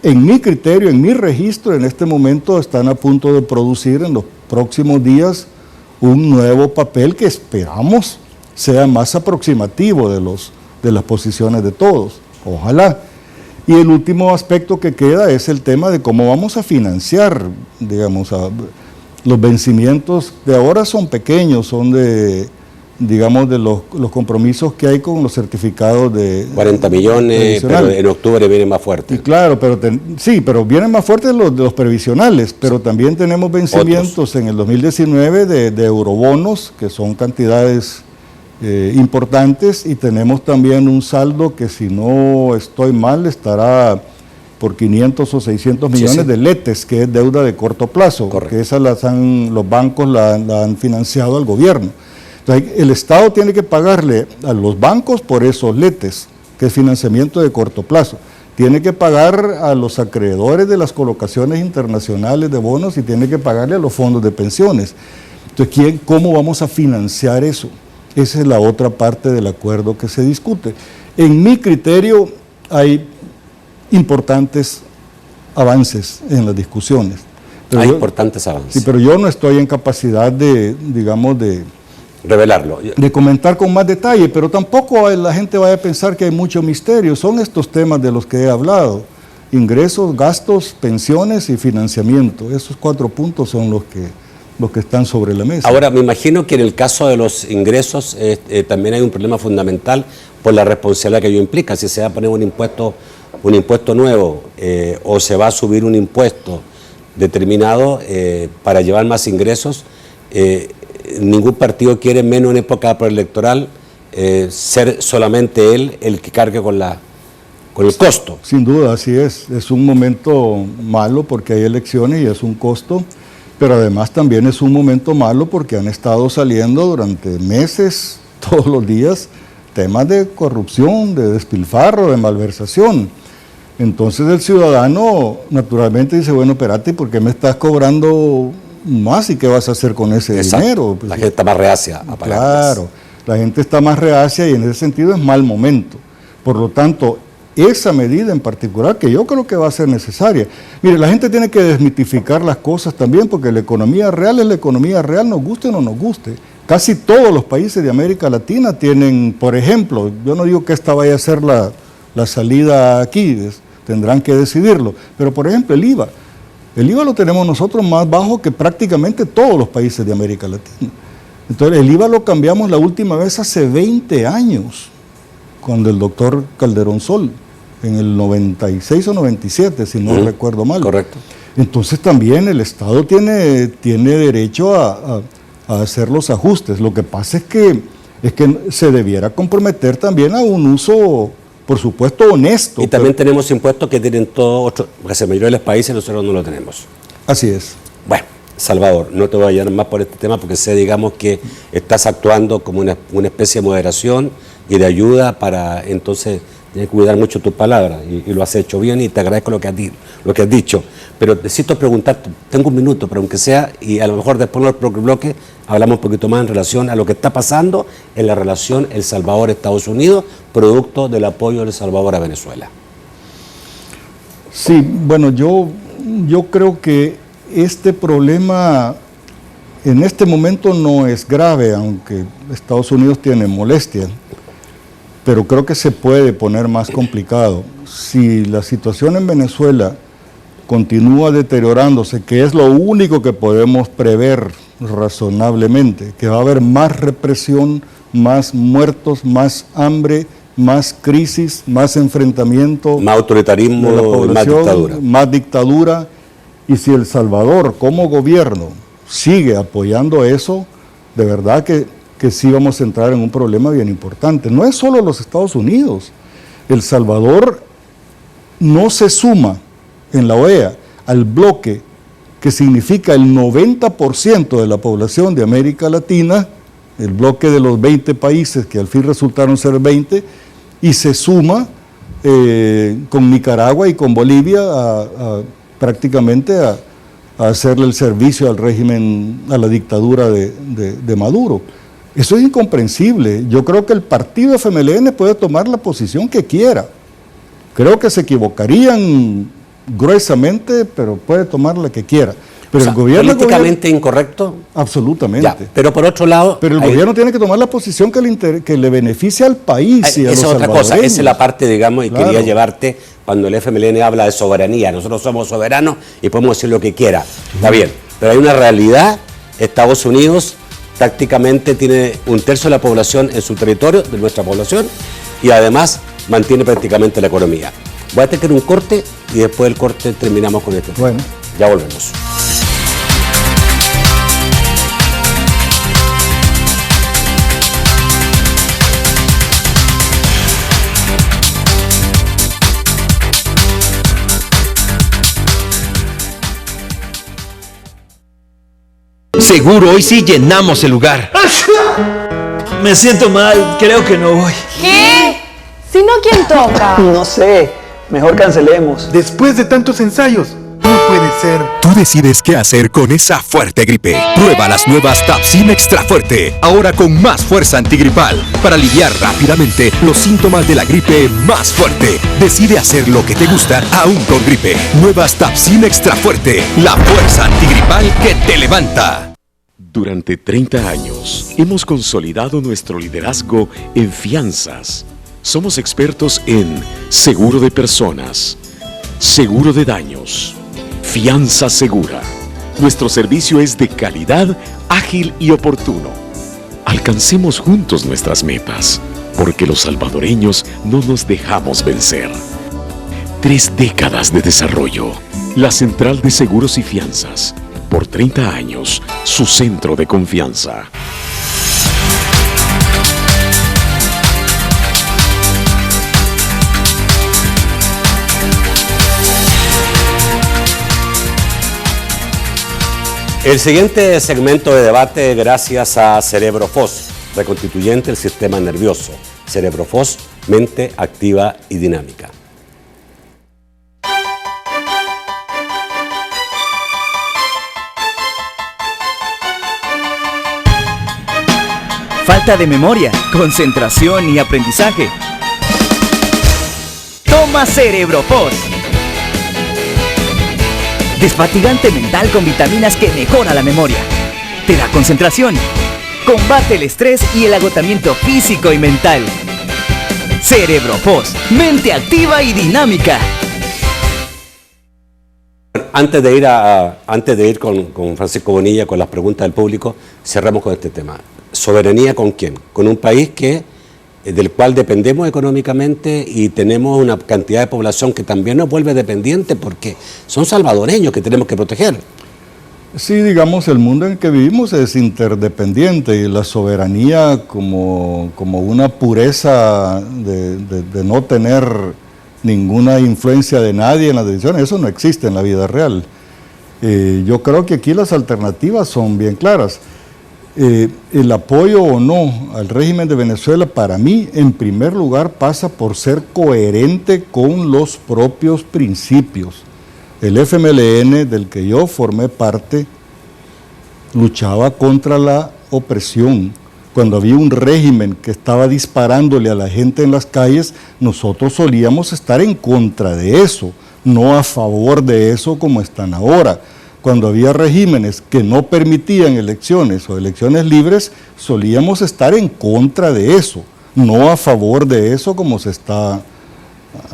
en mi criterio, en mi registro, en este momento están a punto de producir en los próximos días un nuevo papel que esperamos sea más aproximativo de las posiciones de todos, ojalá. Y el último aspecto que queda es el tema de cómo vamos a financiar, digamos, los vencimientos de ahora son pequeños, son de los compromisos que hay con los certificados de... 40 millones, pero en octubre vienen más fuertes. Y claro, pero vienen más fuertes los previsionales, pero también tenemos vencimientos en el 2019 de eurobonos, que son cantidades importantes, y tenemos también un saldo que, si no estoy mal, estará por 500 o 600 millones de letes, que es deuda de corto plazo, porque esas los bancos la han financiado al gobierno. Entonces, el Estado tiene que pagarle a los bancos por esos letes, que es financiamiento de corto plazo. Tiene que pagar a los acreedores de las colocaciones internacionales de bonos y tiene que pagarle a los fondos de pensiones. Entonces, ¿cómo vamos a financiar eso? Esa es la otra parte del acuerdo que se discute. En mi criterio hay importantes avances en las discusiones. Hay importantes avances. Sí, pero yo no estoy en capacidad de revelarlo. De comentar con más detalle, pero tampoco la gente vaya a pensar que hay mucho misterio. Son estos temas de los que he hablado: ingresos, gastos, pensiones y financiamiento. Esos 4 puntos son los que están sobre la mesa. Ahora, me imagino que en el caso de los ingresos también hay un problema fundamental por la responsabilidad que ello implica. Si se va a poner un impuesto un impuesto nuevo o se va a subir un impuesto determinado para llevar más ingresos, ningún partido quiere, menos en época preelectoral, ser solamente él el que cargue con el costo. Sin duda, así es. Es un momento malo porque hay elecciones y es un costo, pero además también es un momento malo porque han estado saliendo durante meses, todos los días, temas de corrupción, de despilfarro, de malversación. Entonces el ciudadano naturalmente dice, bueno, espérate, ¿por qué me estás cobrando más y qué vas a hacer con ese dinero? Pues, la gente está más reacia a pagar. Claro, la gente está más reacia y en ese sentido es mal momento. Por lo tanto, esa medida en particular, que yo creo que va a ser necesaria. Mire, la gente tiene que desmitificar las cosas también, porque la economía real es la economía real, nos guste o no nos guste. Casi todos los países de América Latina tienen, por ejemplo, yo no digo que esta vaya a ser la salida aquí, tendrán que decidirlo, pero por ejemplo el IVA lo tenemos nosotros más bajo que prácticamente todos los países de América Latina. Entonces el IVA lo cambiamos la última vez hace 20 años, cuando el doctor Calderón Sol, en el 96 o 97, si no recuerdo mal. Correcto. Entonces también el Estado tiene derecho a hacer los ajustes. Lo que pasa es que se debiera comprometer también a un uso, por supuesto, honesto. Y también tenemos impuestos que tienen todos otros, porque la mayoría de los países nosotros no lo tenemos. Así es. Bueno, Salvador, no te voy a llevar más por este tema porque sé, digamos, que estás actuando como una especie de moderación y de ayuda para, entonces, tienes que cuidar mucho tus palabras y lo has hecho bien y te agradezco lo que has dicho. Pero necesito preguntarte, tengo un minuto, pero aunque sea, y a lo mejor después del bloque hablamos un poquito más en relación a lo que está pasando en la relación El Salvador-Estados Unidos, producto del apoyo de El Salvador a Venezuela. Sí, bueno, yo creo que este problema en este momento no es grave, aunque Estados Unidos tiene molestias, pero creo que se puede poner más complicado. Si la situación en Venezuela continúa deteriorándose, que es lo único que podemos prever razonablemente, que va a haber más represión, más muertos, más hambre, más crisis, más enfrentamiento, más autoritarismo, de la población, más dictadura. Y si El Salvador como gobierno sigue apoyando eso, de verdad que sí vamos a entrar en un problema bien importante. No es solo los Estados Unidos. El Salvador no se suma en la OEA al bloque que significa el 90% de la población de América Latina, el bloque de los 20 países que al fin resultaron ser 20, y se suma con Nicaragua y con Bolivia prácticamente a hacerle el servicio al régimen, a la dictadura de Maduro. Eso es incomprensible. Yo creo que el partido FMLN puede tomar la posición que quiera. Creo que se equivocarían gruesamente, pero puede tomar la que quiera. Pero el gobierno... ¿Políticamente incorrecto? Absolutamente. Ya, pero por otro lado... Pero el gobierno tiene que tomar la posición que le beneficie al país y a los salvadoreños. Esa es otra cosa, esa es la parte, digamos, y claro, quería llevarte cuando el FMLN habla de soberanía. Nosotros somos soberanos y podemos decir lo que quiera. Está bien, pero hay una realidad. Estados Unidos prácticamente tiene 1/3 de la población en su territorio, de nuestra población, y además mantiene prácticamente la economía. Voy a tener un corte y después del corte terminamos con este tema. Bueno. Ya volvemos. Seguro hoy sí llenamos el lugar. Me siento mal, creo que no voy. ¿Qué? Si no, ¿quién toca? No sé, mejor cancelemos. Después de tantos ensayos, no puede ser. Tú decides qué hacer con esa fuerte gripe. Prueba las nuevas Tapsim Extra Fuerte, ahora con más fuerza antigripal, para aliviar rápidamente los síntomas de la gripe más fuerte. Decide hacer lo que te gusta aún con gripe. Nuevas Tapsim Extra Fuerte, la fuerza antigripal que te levanta. Durante 30 años hemos consolidado nuestro liderazgo en fianzas. Somos expertos en seguro de personas, seguro de daños, fianza segura. Nuestro servicio es de calidad, ágil y oportuno. Alcancemos juntos nuestras metas, porque los salvadoreños no nos dejamos vencer. 3 décadas de desarrollo. La Central de Seguros y Fianzas. Por 30 años, su centro de confianza. El siguiente segmento de debate gracias a CerebroFOS, reconstituyente del sistema nervioso. CerebroFOS, mente activa y dinámica. Falta de memoria, concentración y aprendizaje. Toma CerebroFOS. Desfatigante mental con vitaminas que mejora la memoria. Te da concentración. Combate el estrés y el agotamiento físico y mental. CerebroFOS, mente activa y dinámica. Antes de ir con Francisco Bonilla, con las preguntas del público, cerramos con este tema. ¿Soberanía con quién? Con un país del cual dependemos económicamente y tenemos una cantidad de población que también nos vuelve dependiente porque son salvadoreños que tenemos que proteger. Sí, digamos, el mundo en el que vivimos es interdependiente y la soberanía como una pureza de no tener ninguna influencia de nadie en las decisiones, eso no existe en la vida real. Yo creo que aquí las alternativas son bien claras. El apoyo o no al régimen de Venezuela, para mí, en primer lugar, pasa por ser coherente con los propios principios. El FMLN, del que yo formé parte, luchaba contra la opresión. Cuando había un régimen que estaba disparándole a la gente en las calles, nosotros solíamos estar en contra de eso, no a favor de eso como están ahora. Cuando había regímenes que no permitían elecciones o elecciones libres, solíamos estar en contra de eso, no a favor de eso como se está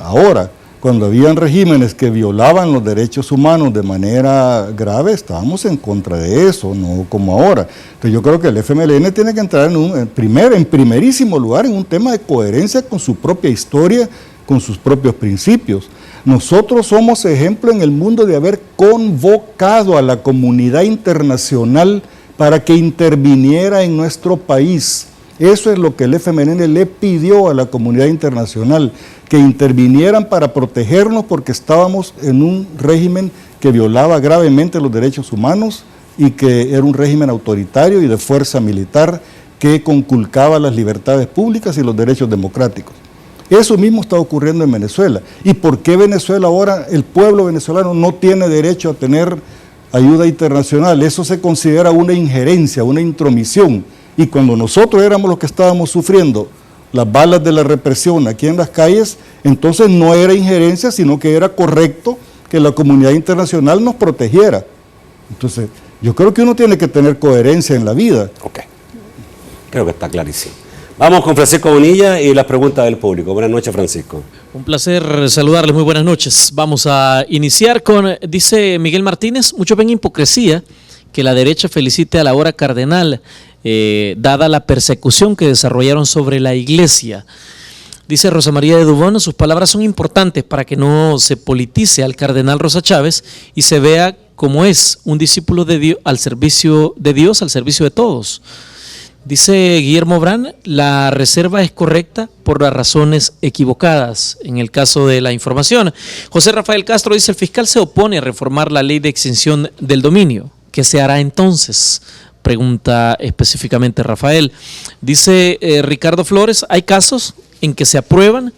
ahora. Cuando habían regímenes que violaban los derechos humanos de manera grave, estábamos en contra de eso, no como ahora. Entonces yo creo que el FMLN tiene que entrar en primerísimo lugar en un tema de coherencia con su propia historia, con sus propios principios. Nosotros somos ejemplo en el mundo de haber convocado a la comunidad internacional para que interviniera en nuestro país. Eso es lo que el FMLN le pidió a la comunidad internacional, que intervinieran para protegernos porque estábamos en un régimen que violaba gravemente los derechos humanos y que era un régimen autoritario y de fuerza militar que conculcaba las libertades públicas y los derechos democráticos. Eso mismo está ocurriendo en Venezuela. ¿Y por qué Venezuela ahora, el pueblo venezolano no tiene derecho a tener ayuda internacional? Eso se considera una injerencia, una intromisión. Y cuando nosotros éramos los que estábamos sufriendo las balas de la represión aquí en las calles, entonces no era injerencia, sino que era correcto que la comunidad internacional nos protegiera. Entonces, yo creo que uno tiene que tener coherencia en la vida. Ok, creo que está clarísimo. Vamos con Francisco Bonilla y las preguntas del público. Buenas noches, Francisco. Un placer saludarles, muy buenas noches. Vamos a iniciar con, dice Miguel Martínez, mucho ven hipocresía que la derecha felicite a la hora cardenal, dada la persecución que desarrollaron sobre la iglesia. Dice Rosa María de Dubón, sus palabras son importantes para que no se politice al cardenal Rosa Chávez y se vea como es un discípulo de Dios, al servicio de Dios, al servicio de todos. Dice Guillermo Brán, la reserva es correcta por las razones equivocadas en el caso de la información. José Rafael Castro dice, el fiscal se opone a reformar la ley de extinción del dominio. ¿Qué se hará entonces? Pregunta específicamente Rafael. Dice Ricardo Flores, hay casos en que se aprueban,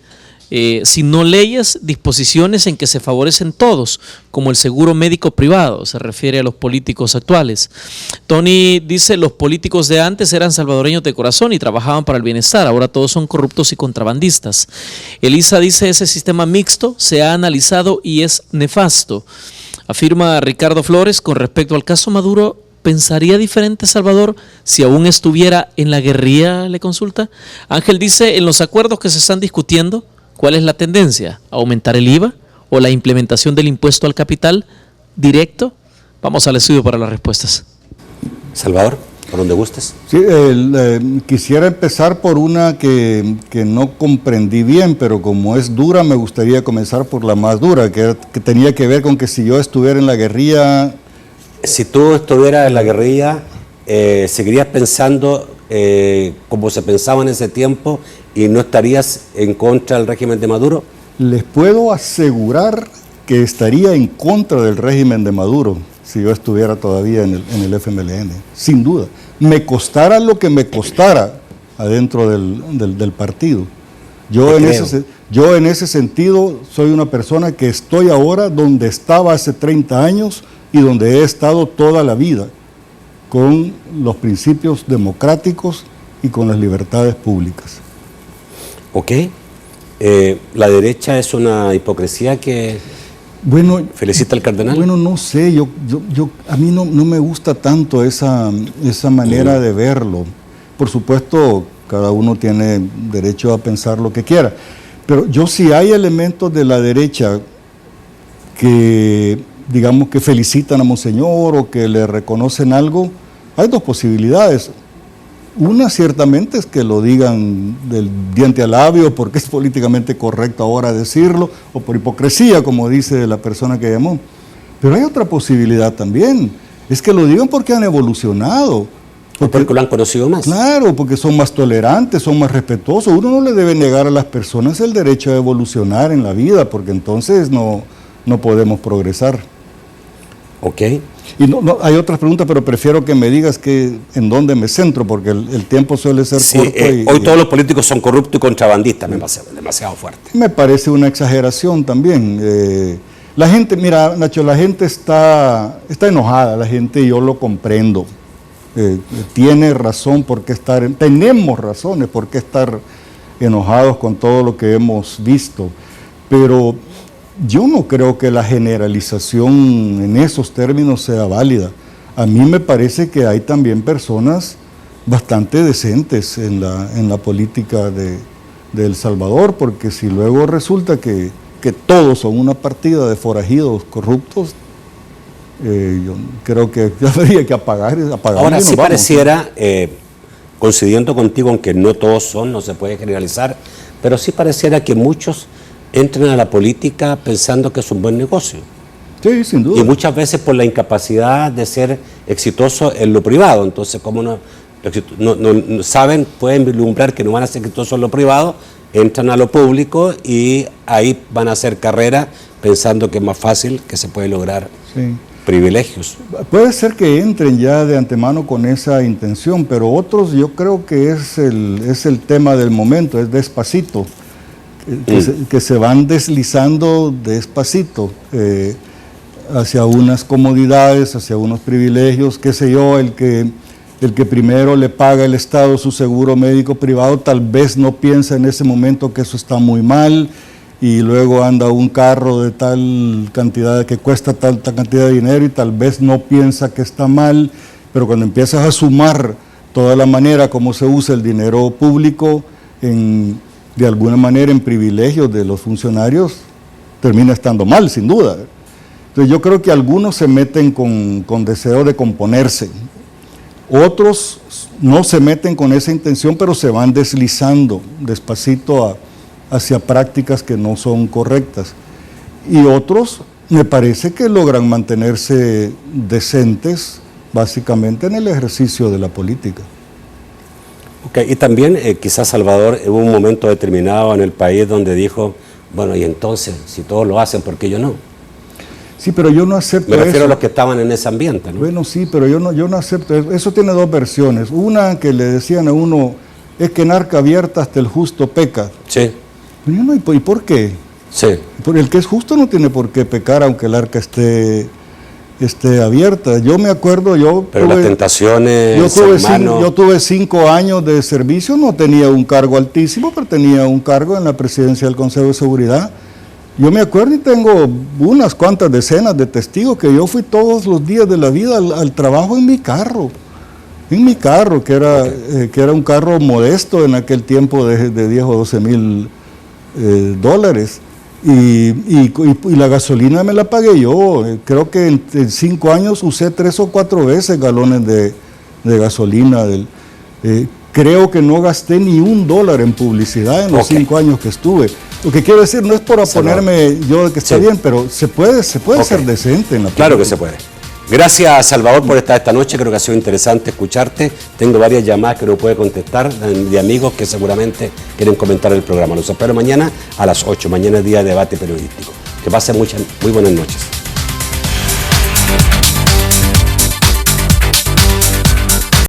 si no leyes, disposiciones en que se favorecen todos, como el seguro médico privado, se refiere a los políticos actuales. Tony dice, los políticos de antes eran salvadoreños de corazón y trabajaban para el bienestar, ahora todos son corruptos y contrabandistas. Elisa dice, ese sistema mixto se ha analizado y es nefasto. Afirma Ricardo Flores, con respecto al caso Maduro, ¿pensaría diferente Salvador si aún estuviera en la guerrilla? Le consulta. Ángel dice, en los acuerdos que se están discutiendo, ¿cuál es la tendencia? ¿Aumentar el IVA o la implementación del impuesto al capital directo? Vamos al estudio para las respuestas. Salvador. ¿Por donde gustes? Sí, quisiera empezar por una que no comprendí bien, pero como es dura, me gustaría comenzar por la más dura, que tenía que ver con que si yo estuviera en la guerrilla... Si tú estuvieras en la guerrilla, ¿seguirías pensando como se pensaba en ese tiempo y no estarías en contra del régimen de Maduro? Les puedo asegurar que estaría en contra del régimen de Maduro si yo estuviera todavía en el FMLN, sin duda. Me costara lo que me costara adentro del partido. Yo en ese sentido soy una persona que estoy ahora donde estaba hace 30 años y donde he estado toda la vida, con los principios democráticos y con las libertades públicas. Ok. La derecha es una hipocresía que felicita al cardenal. Bueno, no sé, a mí no me gusta tanto esa manera de verlo. Por supuesto, cada uno tiene derecho a pensar lo que quiera, pero si hay elementos de la derecha que, digamos, que felicitan a Monseñor o que le reconocen algo, hay dos posibilidades. Una ciertamente es que lo digan del diente al labio porque es políticamente correcto ahora decirlo, o por hipocresía, como dice la persona que llamó. Pero hay otra posibilidad también, es que lo digan porque han evolucionado. Porque lo han conocido más. Claro, porque son más tolerantes, son más respetuosos. Uno no le debe negar a las personas el derecho a evolucionar en la vida, porque entonces no podemos progresar. Ok. Y hay otras preguntas, pero prefiero que me digas en dónde me centro, porque el tiempo suele ser corto. Hoy todos los políticos son corruptos y contrabandistas, me parece demasiado fuerte. Me parece una exageración también. La gente, mira, Nacho, la gente está enojada, la gente, yo lo comprendo. Tiene razón por qué tenemos razones por qué estar enojados con todo lo que hemos visto, pero yo no creo que la generalización en esos términos sea válida. A mí me parece que hay también personas bastante decentes en la política de El Salvador, porque si luego resulta que todos son una partida de forajidos corruptos, yo creo que habría que apagar. Ahora sí pareciera, coincidiendo contigo, aunque no todos son, no se puede generalizar, pero sí pareciera que muchos entran a la política pensando que es un buen negocio. Sí, sin duda. Y muchas veces por la incapacidad de ser exitoso en lo privado. Entonces, como no saben, pueden vislumbrar que no van a ser exitosos en lo privado, entran a lo público y ahí van a hacer carrera pensando que es más fácil, que se puede lograr privilegios. Puede ser que entren ya de antemano con esa intención, pero otros yo creo que es el tema del momento, es despacito. Que se van deslizando despacito hacia unas comodidades, hacia unos privilegios, qué sé yo, el que primero le paga el Estado su seguro médico privado, tal vez no piensa en ese momento que eso está muy mal, y luego anda un carro de tal cantidad, que cuesta tanta cantidad de dinero, y tal vez no piensa que está mal, pero cuando empiezas a sumar toda la manera como se usa el dinero público de alguna manera en privilegios de los funcionarios, termina estando mal, sin duda. Entonces yo creo que algunos se meten con deseo de componerse, otros no se meten con esa intención, pero se van deslizando despacito hacia prácticas que no son correctas. Y otros me parece que logran mantenerse decentes, básicamente en el ejercicio de la política. Okay, y también quizás Salvador hubo un momento determinado en el país donde dijo, bueno, y entonces, si todos lo hacen, ¿por qué yo no? Sí, pero yo no acepto eso. Me refiero a los que estaban en ese ambiente, ¿no? Bueno, sí, pero yo no acepto eso. Eso tiene dos versiones. Una que le decían a uno, es que en arca abierta hasta el justo peca. Sí. ¿Y por qué? Sí. Porque el que es justo no tiene por qué pecar, aunque el arca esté abierta. Yo me acuerdo, pero las tentaciones, yo tuve 5 años de servicio, no tenía un cargo altísimo, pero tenía un cargo en la presidencia del Consejo de Seguridad. Yo me acuerdo y tengo unas cuantas decenas de testigos que yo fui todos los días de la vida al trabajo en mi carro, que era un carro modesto en aquel tiempo de 10 o 12 mil dólares. Y la gasolina me la pagué yo. Creo que en 5 años usé 3 o 4 veces galones de gasolina. Creo que no gasté ni $1 en publicidad en los 5 años que estuve. Lo que quiero decir no es por oponerme yo de que esté bien, pero se puede ser decente en la política. Claro que se puede. Gracias, Salvador, por estar esta noche. Creo que ha sido interesante escucharte. Tengo varias llamadas que no puedo contestar de amigos que seguramente quieren comentar el programa. Los espero mañana a las 8. Mañana es día de debate periodístico. Que pasen muy buenas noches.